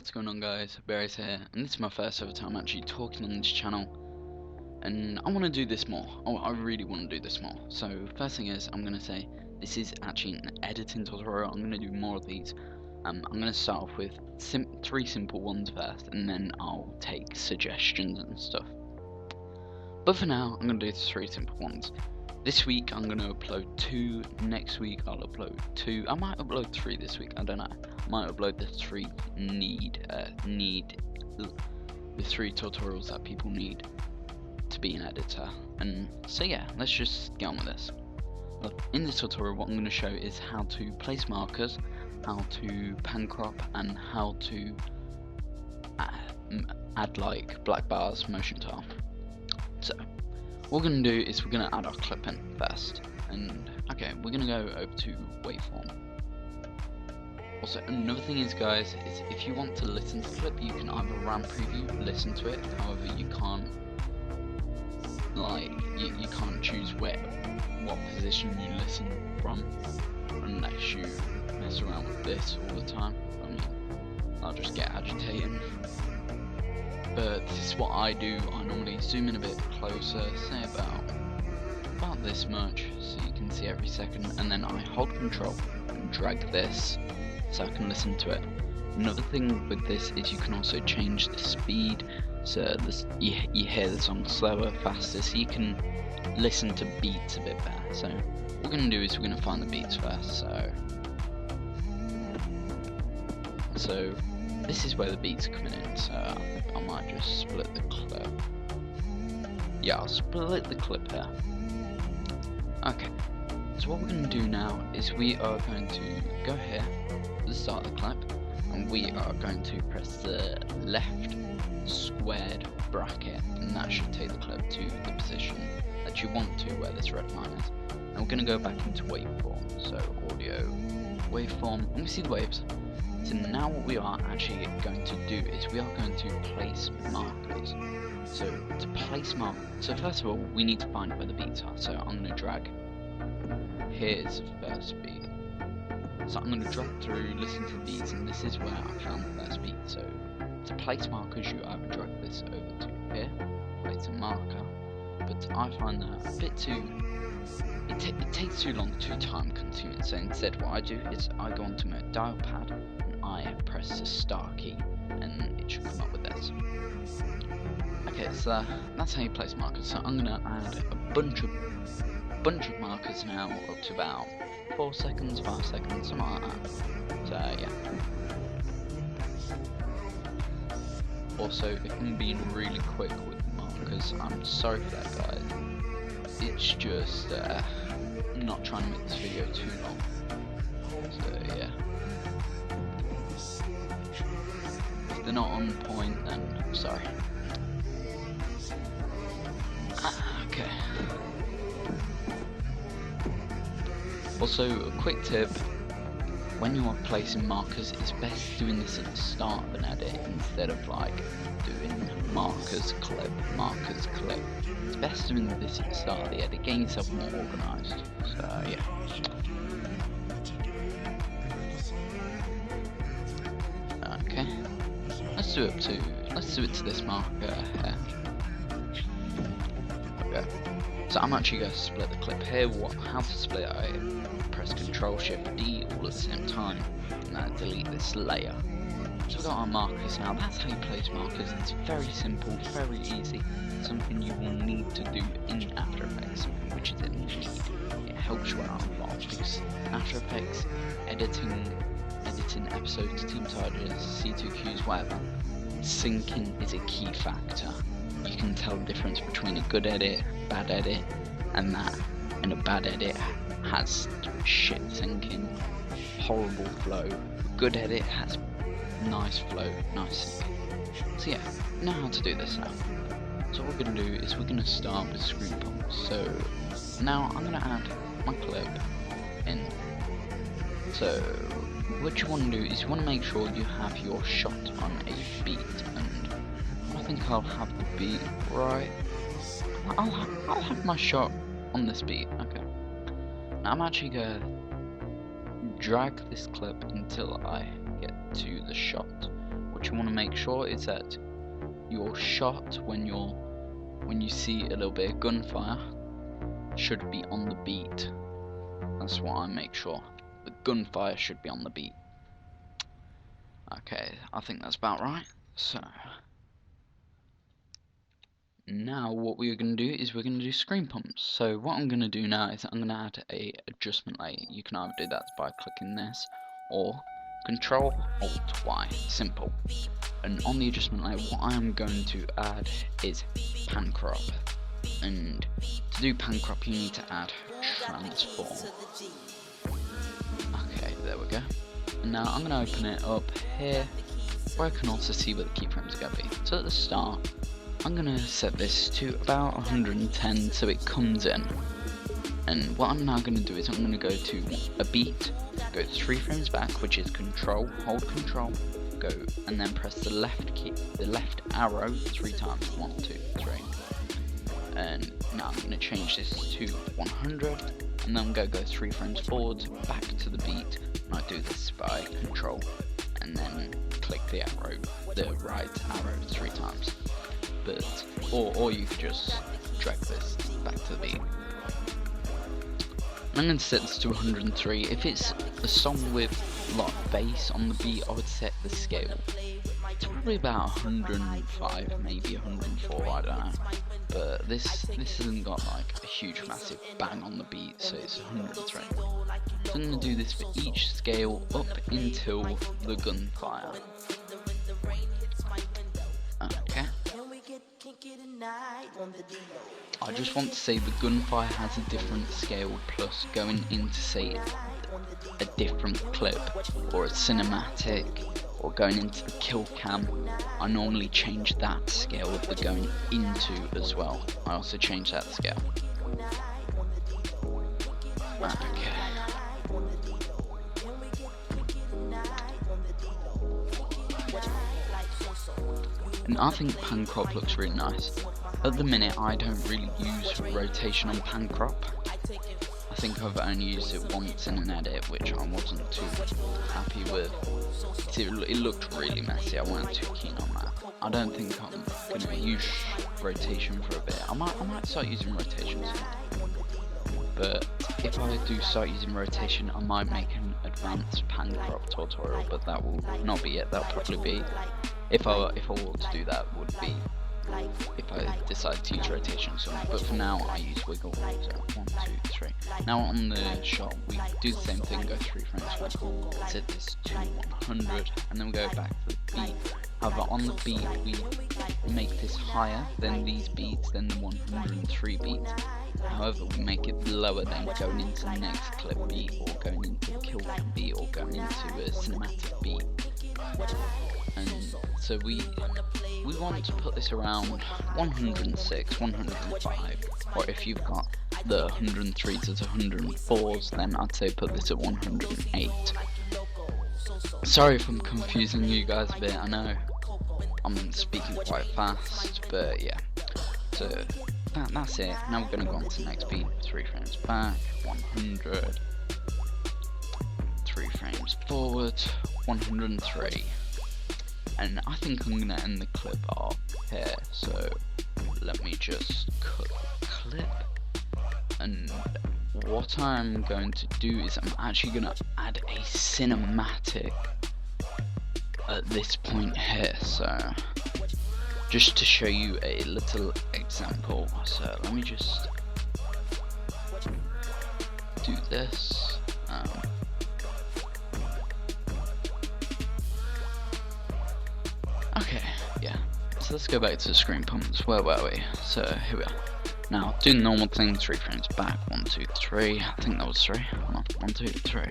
what's going on guys, Barry's here, and this is my first ever time actually talking on this channel, and I want to do this more. I really want to do this more. So first thing is, I'm going to say, this is actually an editing tutorial. I'm going to do more of these. I'm going to start off with three simple ones first, and then I'll take suggestions and stuff. But for now, I'm going to do three simple ones. This week I'm going to upload 2, next week I'll upload 2, I might upload 3 this week, I don't know. I might upload the 3 the 3 tutorials that people need to be an editor. And so yeah, let's just get on with this. Look, in this tutorial what I'm going to show is how to place markers, how to pan crop, and how to add like black bars motion tile. So what we're going to do is we're going to add our clip in first, and okay, we're going to go over to waveform. Also, another thing is guys, is if you want to listen to the clip, you can either RAM preview, listen to it, however you can't, like, you can't choose what position you listen from, unless you mess around with this all the time. I mean, I'll just get agitating. But this is what I do. I normally zoom in a bit closer, say about this much, so you can see every second, and then I hold control and drag this so I can listen to it. Another thing with this is you can also change the speed, so you hear the song slower, faster, so you can listen to beats a bit better. So what we're going to do is we're going to find the beats first. So this is where the beats are coming in, so I might just split the clip. Yeah, I'll split the clip there. Okay, so what we're going to do now is we are going to go here at the start of the clip, and we are going to press the left squared bracket, and that should take the clip to the position that you want to, where this red line is. And we're going to go back into waveform, so audio, waveform, and we see the waves. So now what we are actually going to do is we are going to place markers. So to place markers, so first of all we need to find where the beats are. So I'm going to drag, here's the first beat. So I'm going to drag through, listen to the beats, and this is where I found the first beat. So to place markers you either drag this over to here, place a marker, but I find that a bit too, it takes too long, too time consuming. So instead what I do is I go onto my dial pad, I press the start key, and it should come up with this. Okay, so that's how you place markers. So I'm gonna add a bunch of markers now, up to about 4 seconds, 5 seconds, something like that. So yeah. Also, if I'm being really quick with markers, I'm sorry for that, guys. It's just I'm not trying to make this video too long. So yeah. If they're not on point, then I'm sorry. Okay. Also, a quick tip, when you are placing markers, it's best doing this at the start of an edit instead of like doing markers clip. It's best doing this at the start of the edit, getting yourself more organised. So yeah. Okay. Let's do it to this marker here. Okay. So I'm actually going to split the clip here. How to split it? I press Ctrl Shift D all at the same time, and I delete this layer. So we've got our markers now. That's how you place markers. It's very simple, very easy. Something you will need to do in After Effects, which is a need. It helps you out a lot because After Effects, editing episodes, team targets, C2Qs, whatever, syncing is a key factor. You can tell the difference between a good edit, bad edit, and a bad edit has shit syncing, horrible flow. A good edit has nice flow, nice syncing. So yeah, we know how to do this now. So what we're going to do is we're going to start with screen pumps. So now I'm going to add my clip in. So what you want to do is you want to make sure you have your shot on a beat, and I think I'll have the beat right. I'll have my shot on this beat. Okay. Now I'm actually gonna drag this clip until I get to the shot, what you want to make sure is that your shot when you see a little bit of gunfire should be on the beat. That's what I make sure. The gunfire should be on the beat. Okay, I think that's about right. So now what we're going to do is we're going to do screen pumps. So what I'm going to do now is I'm going to add a adjustment layer. You can either do that by clicking this or Control Alt Y, simple. And on the adjustment layer, what I'm going to add is pan crop. And to do pan crop, you need to add transform. Okay, there we go. And now I'm going to open it up here, where I can also see where the keyframes are going to be. So at the start, I'm going to set this to about 110 so it comes in. And what I'm now going to do is I'm going to go to a beat, go 3 frames back, which is Control, hold Control, go, and then press the left key, the left arrow 3 times, 1, 2, 3. And now I'm going to change this to 100, and then I'm going to go 3 frames forwards, back to the beat, and I do this by Control, and then click the arrow, the right arrow 3 times. But, or you could just drag this back to the beat. I'm going to set this to 103. If it's a song with a lot of bass on the beat, I would set the scale to probably about 105, maybe 104, I don't know. But this hasn't got like a huge massive bang on the beat, so it's 103. So I'm going to do this for each scale up until the gunfire. Okay. I just want to say the gunfire has a different scale, plus going into say a different clip or a cinematic or going into the kill cam, I normally change that scale with the going into as well. I also change that scale. Okay. And I think pan crop looks really nice. At the minute I don't really use rotation on pan crop. I think I've only used it once in an edit, which I wasn't too happy with. It looked really messy, I wasn't too keen on that. I don't think I'm going to use rotation for a bit. I might start using rotation soon. But if I do start using rotation, I might make an advanced pan crop tutorial, but that will not be it. That'll probably be, if I were to do that, would be if I decide to use rotation soon. But for now, I use wiggle. So 1, 2, 3. Now on the shot, we do the same thing. Go 3 frames back. Set this to 100, and then we go back to the beat. However, on the beat, we make this higher than these beats, than the 103 beats. However, we make it lower than going into the next clip beat, or going into the kill cam beat, or going into a cinematic beat. And so we want to put this around 106, 105, or if you've got the 103s to 104s, then I'd say put this at 108. Sorry if I'm confusing you guys a bit, I know I'm speaking quite fast, but yeah. So that's it. Now we're going to go on to the next beat. 3 frames back, 100, 3 frames forward, 103. And I think I'm going to end the clip off here, so let me just cut the clip. And what I'm going to do is I'm actually going to add a cinematic at this point here, so just to show you a little example. So let me just do this. Okay, yeah. So let's go back to the screen pumps. Where were we? So here we are. Now do the normal thing. 3 frames back. 1, 2, 3. I think that was 3. Hold on. 1, 2, 3.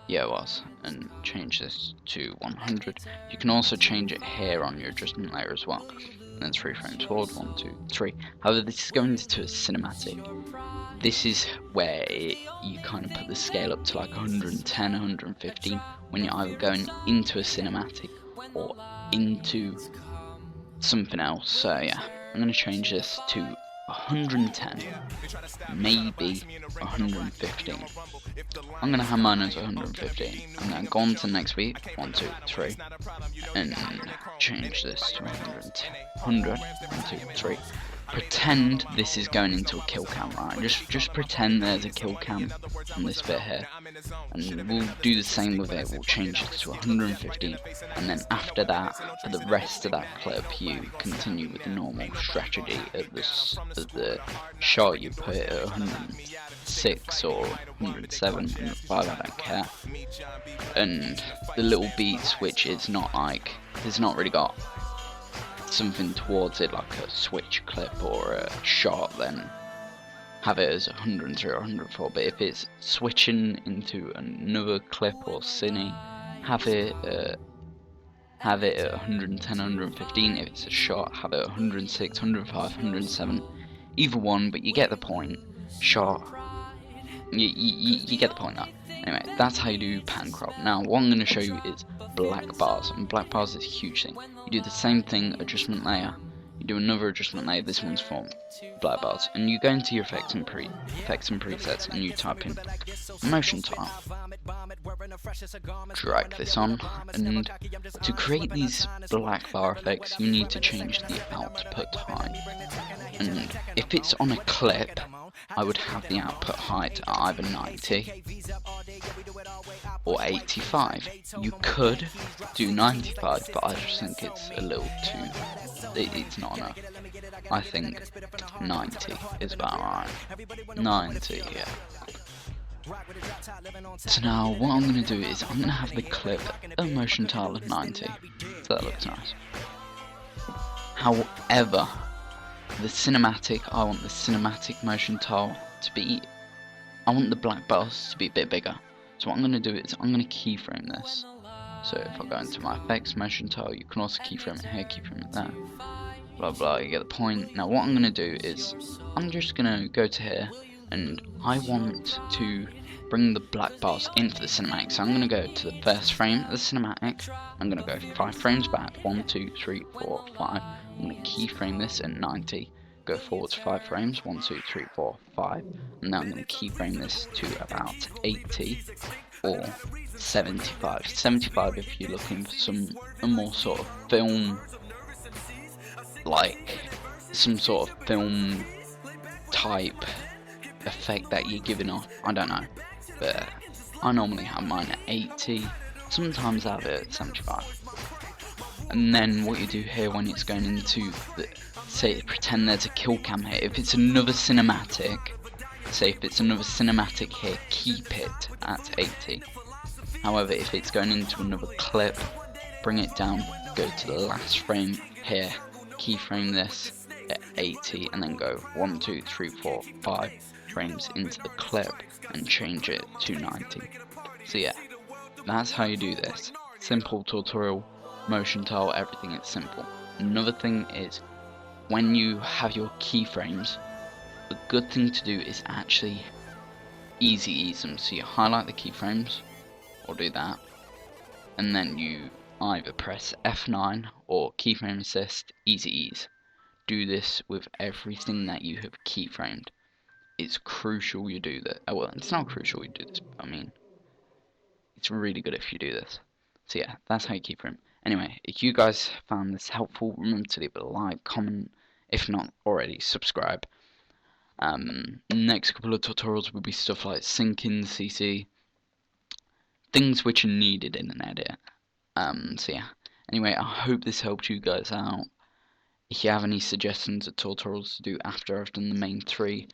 Yeah, it was. And change this to 100. You can also change it here on your adjustment layer as well. And then 3 frames forward. 1, 2, 3. However, this is going into a cinematic. This is where you kind of put the scale up to like 110, 115 when you're either going into a cinematic or into something else. So yeah, I'm going to change this to 110, maybe 115. I'm gonna have mine as 115, and then go on to next beat, 1, 2, 3, and change this to 100, 1, 2, 3. Pretend this is going into a kill cam, right? Just pretend there's a kill cam on this bit here, and we'll do the same with it. We'll change it to 115, and then after that, for the rest of that clip, you continue with the normal strategy of the shot. You put it at 106 or 107, 105, I don't care. And the little beats, which is not like, it's not really got something towards it like a switch clip or a shot, then have it as 103 or 104. But if it's switching into another clip or cine, have it at 110, 115. If it's a shot, have it at 106, 105, 107. Either one, but you get the point. Shot, you get the point now. Anyway, that's how you do pan crop. Now, what I'm going to show you is black bars, and black bars is a huge thing. You do the same thing, adjustment layer, you do another adjustment layer, this one's for black bars, and you go into your effects and presets, and you type in motion tile, drag this on, and to create these black bar effects, you need to change the output height. And if it's on a clip, I would have the output height at either 90 or 85. You could do 95, but I just think it's a little too, it's not enough. I think 90 is about right. 90, yeah. So now what I'm going to do is I'm going to have the clip a motion tile of 90, so that looks nice. However, the cinematic, I want the cinematic motion tile to be, I want the black bars to be a bit bigger. So what I'm going to do is I'm going to keyframe this. So if I go into my effects motion tile, you can also keyframe it here, keyframe it there, blah blah, you get the point. Now what I'm going to do is I'm just going to go to here, and I want to bring the black bars into the cinematic. So I'm going to go to the first frame of the cinematic, I'm going to go 5 frames back, 1, 2, 3, 4, 5. I'm going to keyframe this at 90, go forwards 5 frames, 1, 2, 3, 4, 5, and now I'm going to keyframe this to about 80 or 75. 75 if you're looking for a more sort of film, like some sort of film type effect that you're giving off, I don't know, but I normally have mine at 80, sometimes I have it at 75. And then what you do here when it's going into the, say, pretend there's a kill cam here, if it's another cinematic, say if it's another cinematic here, keep it at 80. However, if it's going into another clip, bring it down, go to the last frame here, keyframe this at 80, and then go 1, 2, 3, 4, 5 frames into the clip and change it to 90. So yeah, that's how you do this. Simple tutorial. Motion tile, everything is simple. Another thing is, when you have your keyframes, a good thing to do is actually easy ease them. So you highlight the keyframes, or do that, and then you either press F9 or keyframe assist, easy ease. Do this with everything that you have keyframed. It's crucial you do that. Oh, well, it's not crucial you do this, but I mean, it's really good if you do this. So yeah, that's how you keyframe. Anyway, if you guys found this helpful, remember to leave a like, comment, if not already, subscribe. Next couple of tutorials will be stuff like syncing, CC, things which are needed in an edit. So yeah, anyway, I hope this helped you guys out. If you have any suggestions of tutorials to do after I've done the main 3,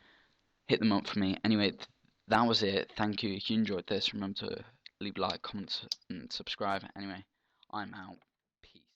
hit them up for me. Anyway, that was it. Thank you. If you enjoyed this, remember to leave a like, comments, and subscribe. Anyway, I'm out.